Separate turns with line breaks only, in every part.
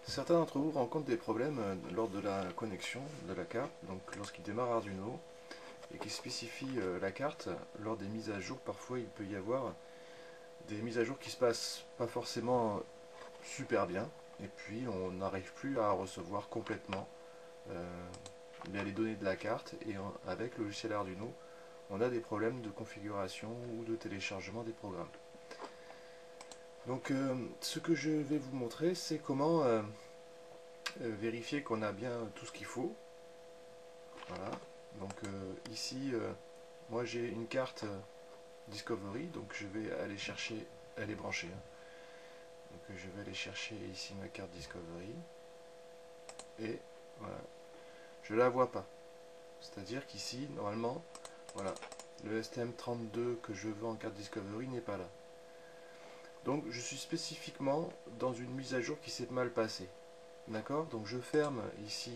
Certains d'entre vous rencontrent des problèmes lors de la connexion de la carte, donc lorsqu'ils démarrent Arduino et qu'ils spécifient la carte, lors des mises à jour, parfois il peut y avoir des mises à jour qui se passent pas forcément super bien, et puis on n'arrive plus à recevoir complètement les données de la carte, et avec le logiciel Arduino, on a des problèmes de configuration ou de téléchargement des programmes. Donc ce que je vais vous montrer, c'est comment vérifier qu'on a bien tout ce qu'il faut. Voilà. Donc ici, moi j'ai une carte Discovery, donc je vais aller chercher, elle est branchée, hein. Donc je vais aller chercher ici ma carte Discovery, et voilà, je la vois pas. C'est-à-dire qu'ici, normalement, voilà, le STM32 que je veux en carte Discovery n'est pas là. Donc je suis spécifiquement dans une mise à jour qui s'est mal passée. D'accord. Donc je ferme ici,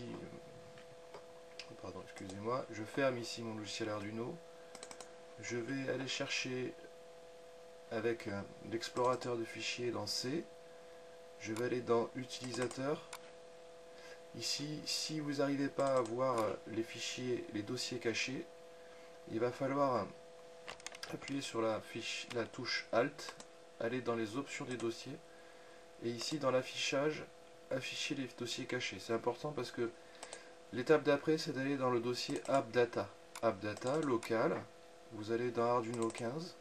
pardon, excusez-moi, je ferme ici mon logiciel Arduino. Je vais aller chercher avec l'explorateur de fichiers dans C. Je vais aller dans Utilisateur. Ici, si vous n'arrivez pas à voir les fichiers, les dossiers cachés, il va falloir appuyer sur la touche Alt, aller dans les options des dossiers, et ici dans l'affichage, afficher les dossiers cachés. C'est important parce que l'étape d'après, c'est d'aller dans le dossier AppData. AppData, local, vous allez dans Arduino 15,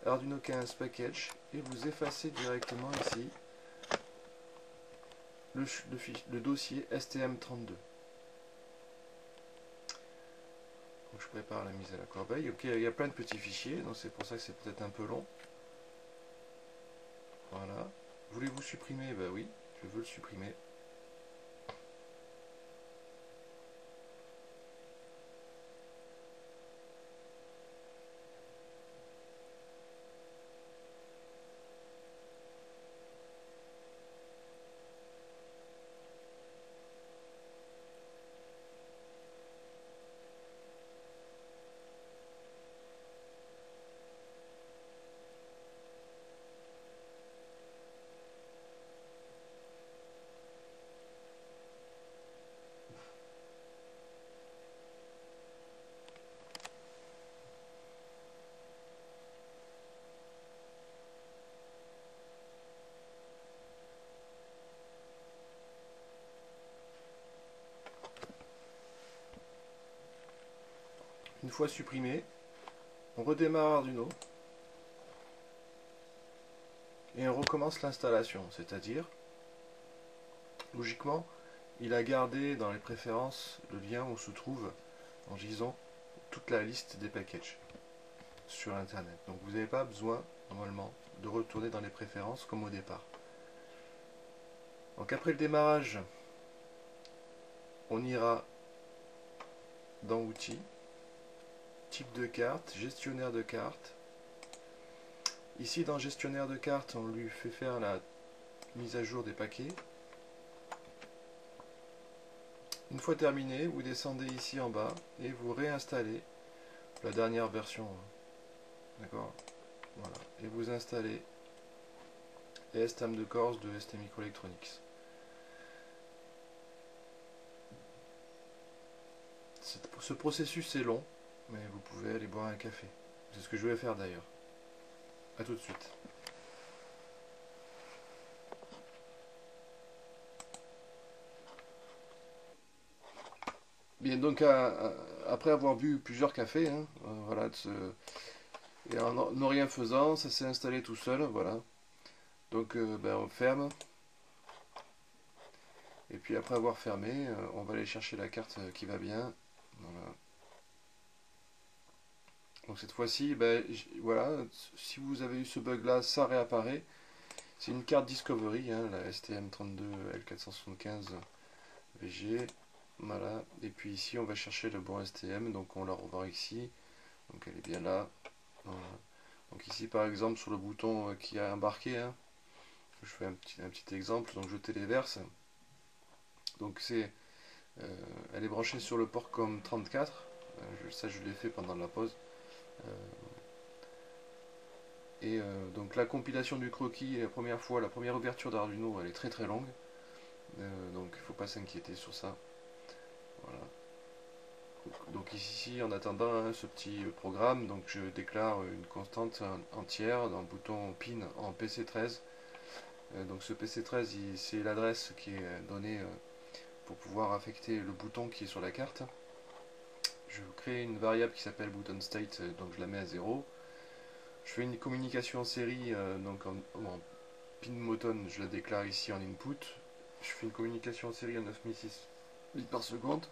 Arduino 15 Package, et vous effacez directement ici le dossier STM32. Donc je prépare la mise à la corbeille. Ok, il y a plein de petits fichiers, donc c'est pour ça que c'est peut-être un peu long. Voilà. Voulez-vous supprimer? Ben oui, je veux le supprimer. Une fois supprimé, on redémarre Arduino et on recommence l'installation, c'est-à-dire, logiquement, il a gardé dans les préférences le lien où se trouve, en disant, toute la liste des packages sur Internet. Donc vous n'avez pas besoin, normalement, de retourner dans les préférences comme au départ. Donc après le démarrage, on ira dans Outils, type de carte, gestionnaire de carte. Ici dans gestionnaire de carte, on lui fait faire la mise à jour des paquets. Une fois terminé, vous descendez ici en bas et vous réinstallez la dernière version. D'accord. Voilà. Et vous installez les STM de Corse de ST Microelectronics. Ce processus est long, mais vous pouvez aller boire un café. C'est ce que je vais faire d'ailleurs. A tout de suite. Bien, donc après avoir bu plusieurs cafés, hein, voilà, et en ne rien faisant, ça s'est installé tout seul, voilà. Donc ben, on ferme, et puis après avoir fermé, on va aller chercher la carte qui va bien. Voilà. Donc cette fois-ci, ben, voilà, si vous avez eu ce bug là, ça réapparaît. C'est une carte Discovery, hein, la STM32L475 VG. Voilà. Et puis ici, on va chercher le bon STM, donc on la revoit ici. Donc elle est bien là. Voilà. Donc ici, par exemple, sur le bouton qui a embarqué, hein, je fais un petit exemple. Donc je téléverse. Donc elle est branchée sur le port COM34. Ça, je l'ai fait pendant la pause. Donc la compilation du croquis, la première fois, la première ouverture d'Arduino, elle est très très longue. donc il ne faut pas s'inquiéter sur ça. Voilà. Donc ici, en attendant ce petit programme, donc je déclare une constante entière dans le bouton pin en PC13. Donc ce PC13, c'est l'adresse qui est donnée pour pouvoir affecter le bouton qui est sur la carte. Je crée une variable qui s'appelle button state, donc je la mets à 0. Je fais une communication en série, donc en pin moton, je la déclare ici en input. Je fais une communication en série à 9006 bits par seconde.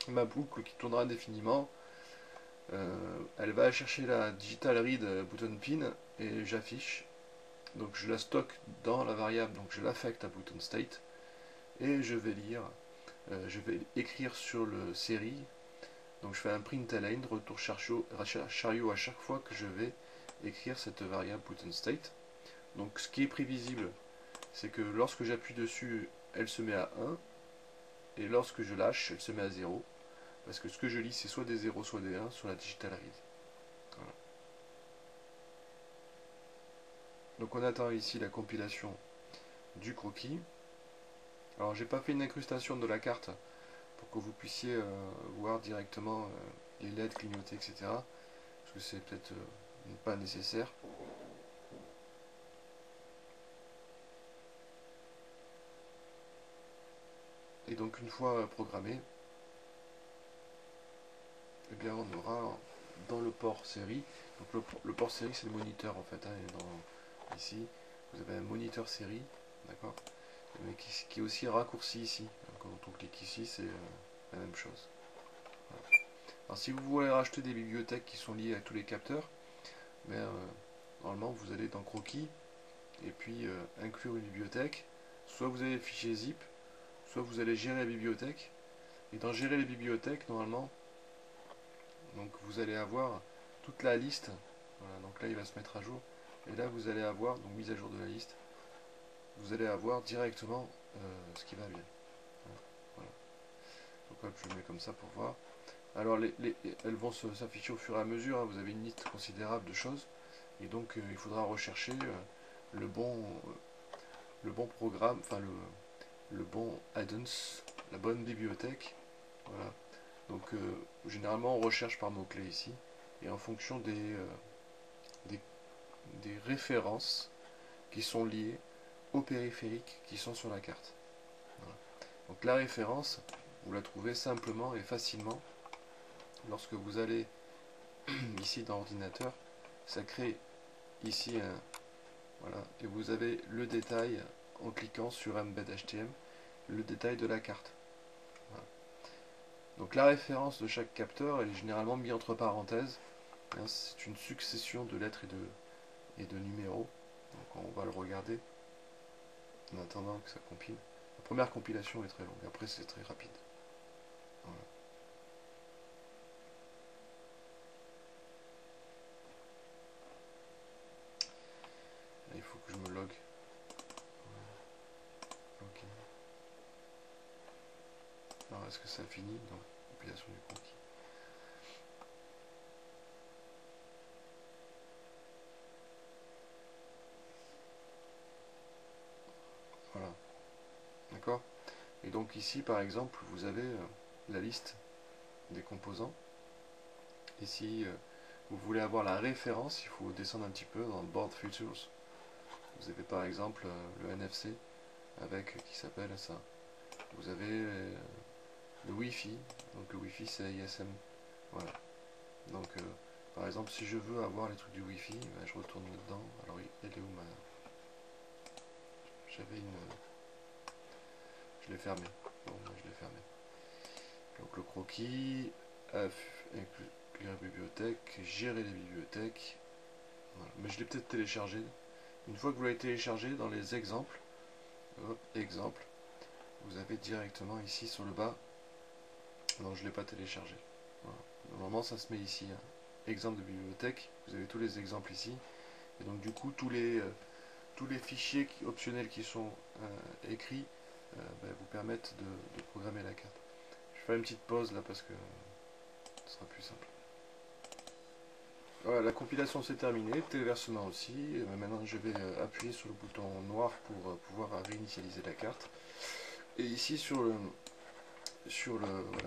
Ma boucle qui tournera indéfiniment, elle va chercher la digital read button pin et j'affiche. Donc je la stocke dans la variable, donc je l'affecte à button state et je vais lire, je vais écrire sur le série. Donc je fais un println, retour chariot à chaque fois que je vais écrire cette variable button state. Donc ce qui est prévisible, c'est que lorsque j'appuie dessus, elle se met à 1, et lorsque je lâche, elle se met à 0, parce que ce que je lis, c'est soit des 0, soit des 1 sur la digital read. Voilà. Donc on attend ici la compilation du croquis. Alors j'ai pas fait une incrustation de la carte pour que vous puissiez voir directement les LED clignoter, etc. Parce que c'est peut-être pas nécessaire. Et donc une fois programmé, eh bien on aura dans le port série, donc le port série c'est le moniteur en fait, hein, ici vous avez un moniteur série, d'accord, mais qui est aussi raccourci ici. Quand on clique ici, c'est la même chose. Voilà. Alors si vous voulez rajouter des bibliothèques qui sont liées à tous les capteurs, mais, normalement vous allez dans croquis et puis inclure une bibliothèque. Soit vous avez le fichier zip, soit vous allez gérer la bibliothèque. Et dans gérer les bibliothèques, normalement, donc vous allez avoir toute la liste. Voilà, donc là il va se mettre à jour. Et là vous allez avoir, donc mise à jour de la liste, vous allez avoir directement ce qui va bien. Voilà. Donc hop, je le mets comme ça pour voir. Alors elles vont s'afficher au fur et à mesure, hein. Vous avez une liste considérable de choses. Et donc il faudra rechercher le bon, le bon programme, enfin le bon add-ons, la bonne bibliothèque. Voilà. Donc généralement on recherche par mots-clés ici. Et en fonction des, des références qui sont liées aux périphériques qui sont sur la carte. Voilà. Donc la référence, vous la trouvez simplement et facilement lorsque vous allez ici dans ordinateur, ça crée ici un, voilà, et vous avez le détail en cliquant sur embed HTML, le détail de la carte. Voilà. Donc la référence de chaque capteur elle est généralement mise entre parenthèses. Hein, c'est une succession de lettres et de numéros. Donc on va le regarder en attendant que ça compile. La première compilation est très longue, après c'est très rapide. Voilà. Là, il faut que je me log. Ok. Alors est-ce que ça finit? Non. Compilation du croquis. Voilà. D'accord? Et donc ici par exemple vous avez la liste des composants. Ici vous voulez avoir la référence, il faut descendre un petit peu dans Board Features. Vous avez par exemple le NFC avec qui s'appelle ça. Vous avez le Wi-Fi, donc le Wi-Fi c'est ISM. Voilà. Donc par exemple si je veux avoir les trucs du Wi-Fi, ben, je retourne dedans. Alors elle est où ma. J'avais une. Je l'ai fermé. Bon, je l'ai fermé. Donc le croquis, inclure la bibliothèque, gérer les bibliothèques. Voilà. Mais je l'ai peut-être téléchargé. Une fois que vous l'avez téléchargé, dans les exemples, hop, exemple, vous avez directement ici sur le bas. Non, je ne l'ai pas téléchargé. Voilà. Normalement, ça se met ici. Hein. Exemple de bibliothèque. Vous avez tous les exemples ici. Et donc du coup, tous les fichiers optionnels qui sont écrits ben, vous permettent de programmer la carte. Je vais faire une petite pause là parce que ce sera plus simple. Voilà, la compilation c'est terminé, le téléversement aussi. Maintenant je vais appuyer sur le bouton noir pour pouvoir réinitialiser la carte. Et ici voilà,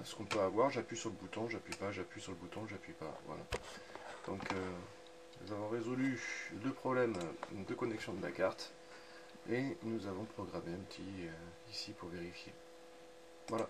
ce qu'on peut avoir, j'appuie sur le bouton, j'appuie pas, j'appuie sur le bouton, j'appuie pas. Voilà. Donc nous avons résolu le problème de connexion de la carte et nous avons programmé un petit ici pour vérifier. Voilà.